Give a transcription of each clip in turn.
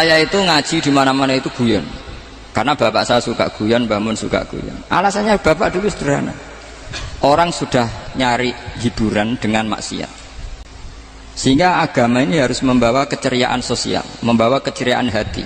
Saya itu ngaji di mana-mana itu guyon. Karena bapak saya suka guyon, Mbah Mun suka guyon. Alasannya bapak dulu sederhana. Orang sudah nyari hiburan dengan maksiat. Sehingga agama ini harus membawa keceriaan sosial, membawa keceriaan hati.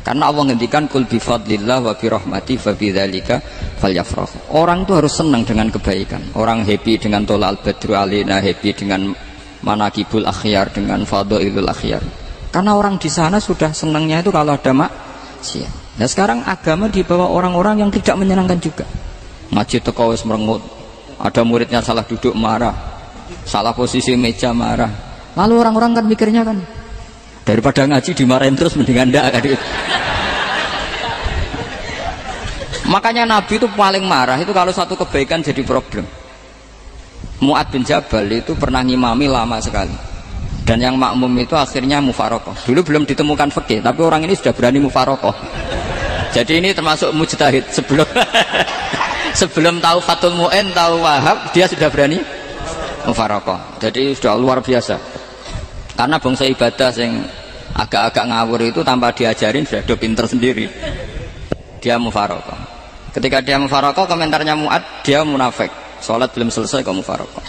Karena Allah ngendikan kul bi fadlillah wa bi rahmati fa bidzalika falyafrah. Orang itu harus senang dengan kebaikan. Orang happy dengan tolal badru alina, happy dengan manakibul akhyar, dengan fadhailul akhyar. Karena orang di sana sudah senangnya itu kalau ada maksiat. Nah sekarang agama dibawa orang-orang yang tidak menyenangkan juga. Ngaji teko wis merengut. Ada muridnya salah duduk marah, salah posisi meja marah. Lalu orang-orang kan mikirnya kan, daripada ngaji dimarahin terus mendingan ndak kan. Makanya Nabi itu paling marah itu kalau satu kebaikan jadi problem. Mu'ad bin Jabal itu pernah ngimami lama sekali. Dan yang makmum itu akhirnya mufarokoh. Dulu belum ditemukan fikih, tapi orang ini sudah berani mufarokoh. Jadi ini termasuk mujtahid sebelum tahu Fathul Mu'in, tahu Wahab, dia sudah berani mufarokoh. Jadi sudah luar biasa. Karena bangsa ibadah yang agak-agak ngawur itu tanpa diajarin sudah do pinter sendiri. Dia mufarokoh. Ketika dia mufarokoh, komentarnya Mu'ad, dia munafik. Sholat belum selesai kok mufarokoh.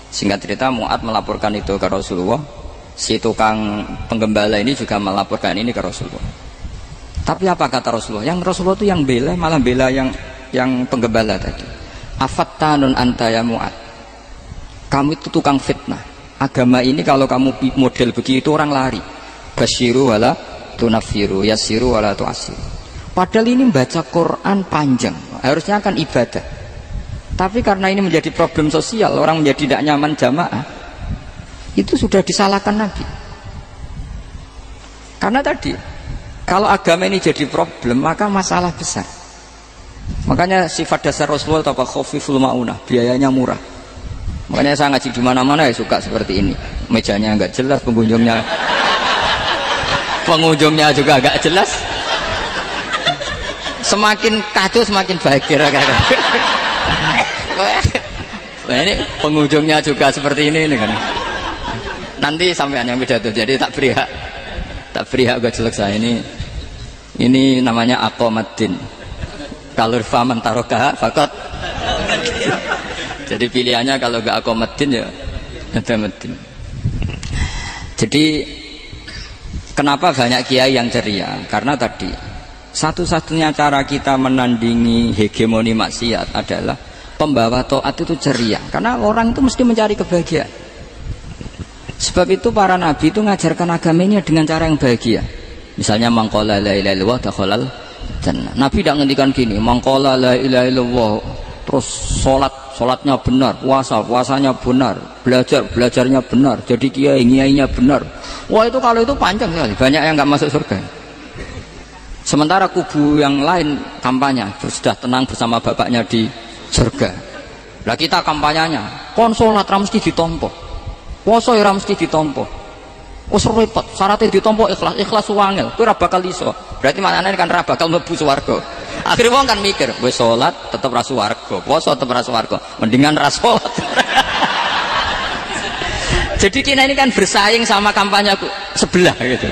Singkat cerita Mu'ad melaporkan itu ke Rasulullah. Si tukang penggembala ini juga melaporkan ini ke Rasulullah. Tapi apa kata Rasulullah? Yang Rasulullah itu yang bela, malah bela yang penggembala tadi. Afattanun anta ya Mu'ad. Kamu itu tukang fitnah. Agama ini kalau kamu model begitu orang lari. Basyiru wala tunafiru, yassiru wala tu'assiru. Padahal ini membaca Quran panjang, harusnya kan ibadah. Tapi karena ini menjadi problem sosial, orang menjadi tidak nyaman jamaah, itu sudah disalahkan Nabi. Karena tadi, kalau agama ini jadi problem, maka masalah besar. Makanya sifat dasar Rasulullah apa khafiful maunah, biayanya murah. Makanya saya ngaji di mana-mana ya suka seperti ini. Mejanya enggak jelas, pengunjungnya juga enggak jelas. Semakin kacau semakin baik kira-kira. Nah, ini pengunjungnya juga seperti ini kan. Nanti sampean yang pidato, jadi tak beri hak gak jelek saya ini namanya aqomaddin. Kalau faman taroka fakot. Jadi pilihannya kalau gak aqomaddin ya ada maddin. Jadi kenapa banyak kiai yang ceria? Karena tadi satu-satunya cara kita menandingi hegemoni maksiat adalah pembawa taat itu ceria. Karena orang itu mesti mencari kebahagiaan. Sebab itu para nabi itu mengajarkan agamanya dengan cara yang bahagia. Misalnya mangqala la ilaha illallah dakhalal jannah. Nabi tidak ngendikan gini, mangqala la ilaha illallah terus salatnya benar, puasanya benar, belajarnya benar, jadi kiainya benar. Wah itu kalau itu panjang sekali, banyak yang nggak masuk surga. Sementara kubu yang lain kampanye sudah tenang bersama bapaknya di surga. Lah kita kampanyenya kon salat ra mesti ditampa. Puasa ya ra mesti ditampa. Wis repot, syaratnya ditampa ikhlas wangel. Kowe ora bakal iso. Berarti maknane kan ra bakal mlebu swarga. Akhire wong kan mikir, wis salat tetep ra swarga, puasa tetep ra swarga, mendingan ra salat. Jadi kita ini kan bersaing sama kampanye sebelah gitu.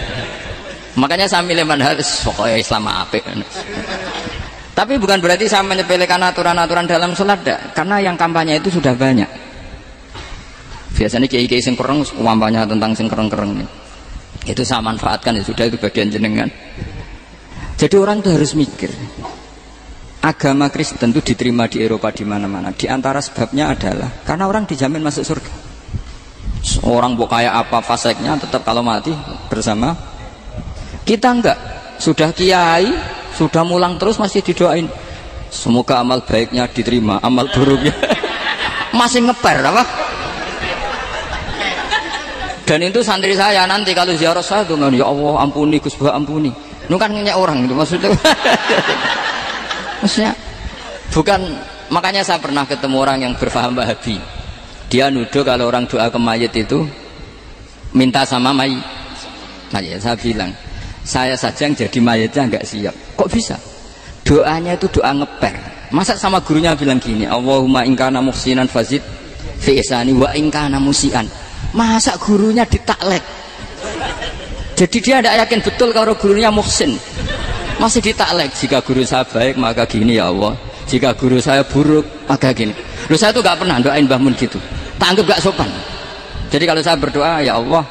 Makanya saya milih manhaj pokoknya Islam apik. Tapi bukan berarti saya menyepelekan aturan-aturan dalam sholat, karena yang kampanye itu sudah banyak. Biasanya kiai-kiai sing kereng kampanye tentang sing kereng-kereng ini. Itu saya manfaatkan, ya sudah, itu bagian jenengan. Jadi orang itu harus mikir. Agama Kristen itu diterima di Eropa di mana-mana. Di antara sebabnya adalah karena orang dijamin masuk surga. Orang mau kayak apa faseknya tetap kalau mati bersama. Kita enggak, sudah kiai, sudah mulang terus masih didoain. Semoga amal baiknya diterima, amal buruknya masih ngeper apa? Dan itu santri saya nanti kalau ziarah saya tuh ya Allah ampuni Gus Bah ampuni. Itu kan ngenyek orang itu maksudnya. Maksudnya bukan, makanya saya pernah ketemu orang yang berfaham Wahabi. Dia nuduh kalau orang doa ke mayit itu minta sama mayit. Nah ya saya bilang, saya saja yang jadi mayatnya nggak siap. Kok bisa? Doanya itu doa ngeper. Masa sama gurunya bilang gini, Allahumma ingkana muhsinan fazid fi ihsani wa ingkana musian. Masa gurunya ditaklek? Jadi dia tidak yakin betul kalau gurunya muhsin. Masih ditaklek, jika guru saya baik maka gini ya Allah, jika guru saya buruk maka gini. Loh, saya tuh gak pernah doain Mbah Mun gitu, tak anggap gak sopan. Jadi kalau saya berdoa, ya Allah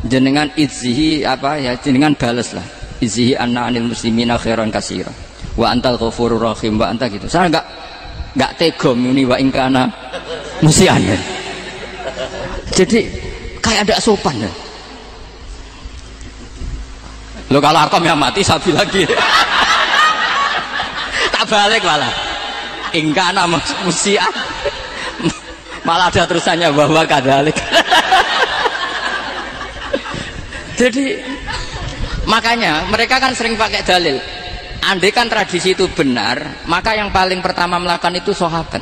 jenengan izzihi apa ya, jenengan balas lah, izzihi anna anil muslimina khairan katsira wa antal ghafurur rahim wa anta gitu. Saya gak tegom ini wa ingkana musian. Jadi kayak ada sopan ya. Lo kalau Arkom yang mati sapi lagi. Tak balik malah. Ingkana musia. Malah ada terusannya bahwa kadalik. Jadi makanya mereka kan sering pakai dalil. Andai kan tradisi itu benar, maka yang paling pertama melakukan itu sahabat.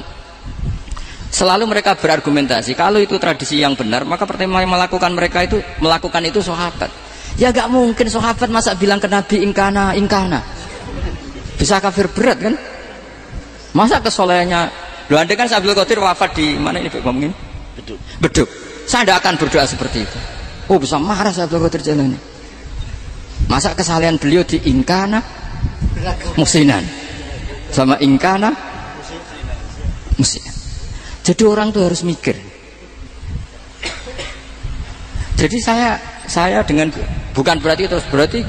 Selalu mereka berargumentasi kalau itu tradisi yang benar, maka pertama yang melakukan itu sahabat. Ya gak mungkin sahabat masa bilang ke Nabi ingkana, bisa kafir berat kan? Masa kesolehannya? Loh, andai kan Abdul Qadir wafat di mana ini ngomongin? Beduk. Saya tidak akan berdoa seperti itu. Oh, bisa marah Abdul Qadir jalannya. Masa kesalahan beliau di ingkana musinan sama ingkana musinan. Jadi orang tuh harus mikir. Jadi saya dengan bukan berarti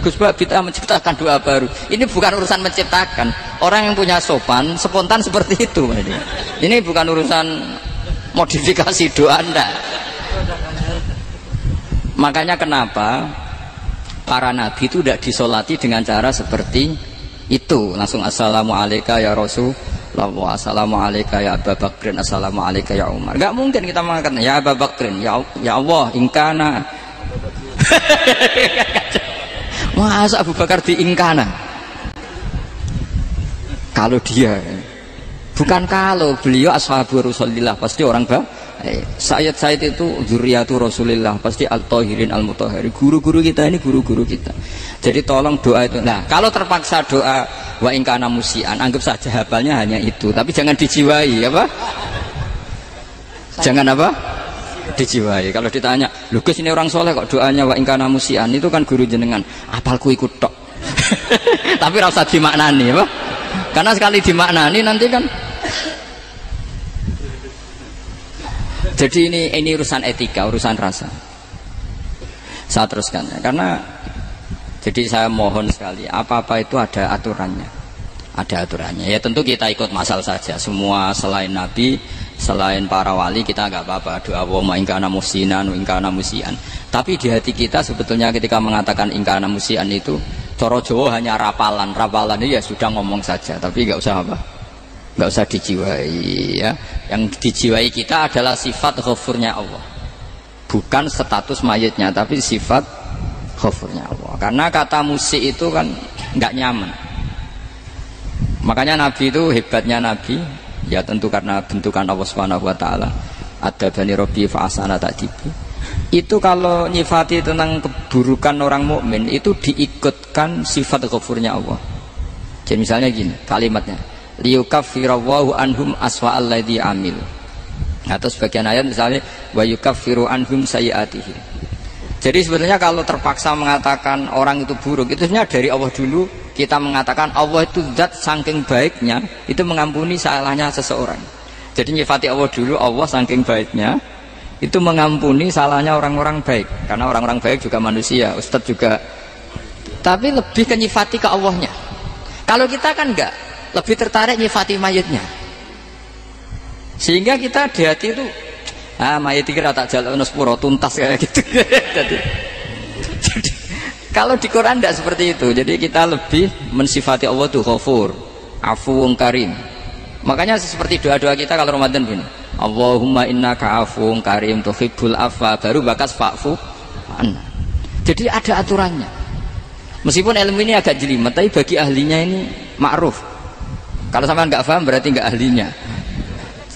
Gus Bak kita menciptakan doa baru. Ini bukan urusan menciptakan. Orang yang punya sopan spontan seperti itu. Ini bukan urusan modifikasi doa Anda. Makanya kenapa para nabi itu tidak disolati dengan cara seperti itu, langsung assalamualaikum ya Rasul, assalamualaikum ya Abu Bakrin, assalamualaikum ya Umar. Gak mungkin kita mengatakan ya Abu Bakrin, ya Allah ingkana. Masa Abu Bakar diingkana? Kalau dia, bukan kalau beliau ashabu Rasulillah, pasti orang Sayyid itu dzurriyyatu Rasulillah, pasti al-tahirin al-mutahhari. Guru-guru kita ini guru-guru kita. Jadi tolong doa itu. Nah, kalau terpaksa doa wa ingkana musian, anggap saja hafalnya hanya itu, tapi jangan dijiwai, apa? Jangan apa? Dijiwai. Kalau ditanya, "Lho Gus, ini orang soleh kok doanya wa ingkana musian?" Itu kan guru jenengan, apalku ikut tok. Tapi ora usah dimaknani, apa? Karena sekali dimaknani nanti kan. Jadi ini urusan etika, urusan rasa. Saya teruskan ya, karena jadi saya mohon sekali, apa-apa itu ada aturannya. Ada aturannya. Ya tentu kita ikut masal saja. Semua selain Nabi, selain para wali kita nggak apa-apa. Doa wa ingkana musinan, ingkana musian. Tapi di hati kita sebetulnya ketika mengatakan ingkana musian itu coro Jawa hanya rapalan. Rapalan itu ya sudah ngomong saja, tapi nggak usah apa? Nggak usah dijiwai ya. Yang dijiwai kita adalah sifat ghafurnya Allah, bukan status mayitnya, tapi sifat ghafurnya Allah. Karena kata musik itu kan nggak nyaman. Makanya Nabi itu hebatnya Nabi ya tentu karena bentukan Allah Subhanahu Wa Taala. Ada bani Robi faasana tadibi. Itu kalau nyifati tentang keburukan orang mukmin itu diikutkan sifat ghafurnya Allah. Jadi misalnya gini kalimatnya, liyukaffirawwahu anhum aswa'al ladzi amil. Atau sebagian ayat misalnya wa yukaffiru anhum sayiatihim. Jadi sebetulnya kalau terpaksa mengatakan orang itu buruk, itu sebenarnya dari Allah dulu kita mengatakan Allah itu zat saking baiknya itu mengampuni salahnya seseorang. Jadi nyifati Allah dulu, Allah saking baiknya itu mengampuni salahnya orang-orang baik. Karena orang-orang baik juga manusia, Ustadz juga. Tapi lebih ke nyifati ke Allahnya. Kalau kita kan enggak, lebih tertarik nyifati mayitnya. Sehingga kita di hati itu mayit kira tak jalan sepuro tuntas kayak gitu. jadi, kalau di Quran tidak seperti itu. Jadi kita lebih mensifati Allah itu ghafur, afuwun karim. Makanya seperti doa-doa kita kalau Ramadan begini, Allahumma innaka afuwun karim tuhibbul afwa, baru bakas fa'fu anna. Jadi ada aturannya. Meskipun ilmu ini agak jelimet, tapi bagi ahlinya ini ma'ruf. Kalau sampean nggak paham berarti nggak ahlinya.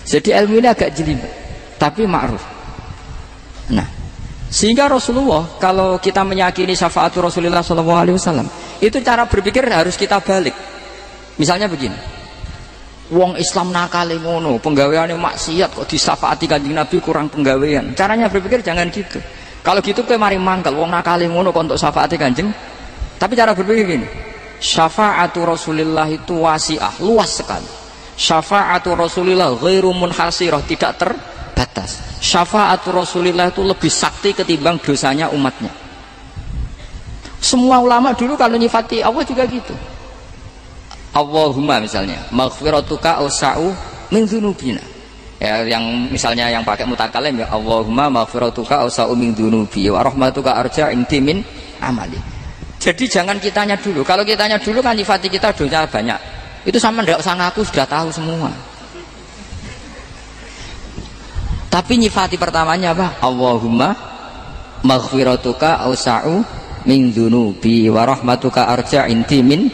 Jadi ilmu ini agak jelimet, tapi ma'ruf. Nah, sehingga Rasulullah kalau kita meyakini syafaat Rasulullah SAW, itu cara berpikir harus kita balik. Misalnya begini, wong Islam nakale ngono, penggaweane maksiat kok disafaati Kanjeng Nabi kurang penggawean. Caranya berpikir jangan gitu. Kalau gitu kowe mari mangkel wong nakale ngono kok untuk syafaate Kanjeng. Tapi cara berpikir gini, syafaatu Rasulillah itu wasi'ah, luas sekali. Syafaatu Rasulillah ghairu munhasirah, tidak terbatas. Syafaatu Rasulillah itu lebih sakti ketimbang dosanya umatnya. Semua ulama dulu kalau nyifati Allah juga gitu. Allahumma misalnya maghfiratuka awsa'u min dzunubina. Ya, yang misalnya yang pakai mutakalim ya Allahumma maghfiratuka awsa'u min dzunubi wa rahmatuka arja inti min amali. Jadi jangan kitanya dulu. Kalau kitanya dulu kan nyifati kita dosa banyak. Itu sama ndak usah ngaku sudah tahu semua. Tapi nyifati pertamanya apa? Allahumma maghfiratuka awsa'u min dzunubi wa rahmatuka arja inti min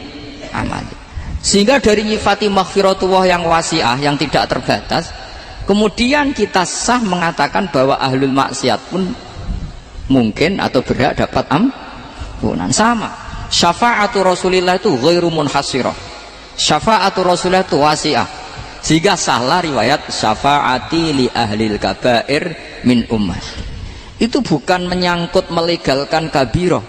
amali. Sehingga dari nyifati maghfiratullah yang wasi'ah, yang tidak terbatas, kemudian kita sah mengatakan bahwa ahlul maksiat pun mungkin atau berhak dapat ampunan. Sama, syafaatu Rasulillah itu ghairu munhasirah, syafaatu Rasulillah itu wasi'ah. Sehingga salah riwayat syafaati li ahlil kabair min ummah. Itu bukan menyangkut melegalkan kabirah,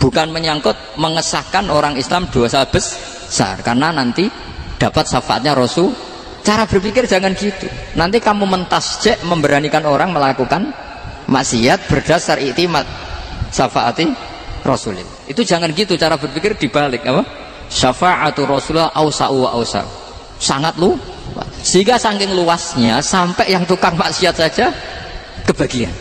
bukan menyangkut mengesahkan orang Islam dosa besar, karena nanti dapat syafaatnya Rasul. Cara berpikir jangan gitu. Nanti kamu mentasjek, memberanikan orang melakukan maksiat berdasar iktimat syafaati Rasulillah. Itu jangan gitu cara berpikir, dibalik apa? Syafaatu Rasulullah awsa'u wa awsa'u, sangat luas. Sehingga saking luasnya sampai yang tukang maksiat saja kebagian.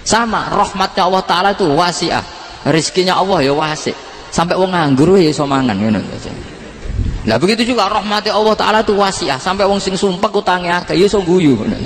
Sama rahmatnya Allah Ta'ala itu wasi'ah, rizkinya Allah ya wasi, sampai wong nganggur ya iso mangan ngono. Nah begitu juga rahmati Allah Ta'ala itu wasi'ah, sampai wong sing sumpek utange akeh ya iso guyu ngono.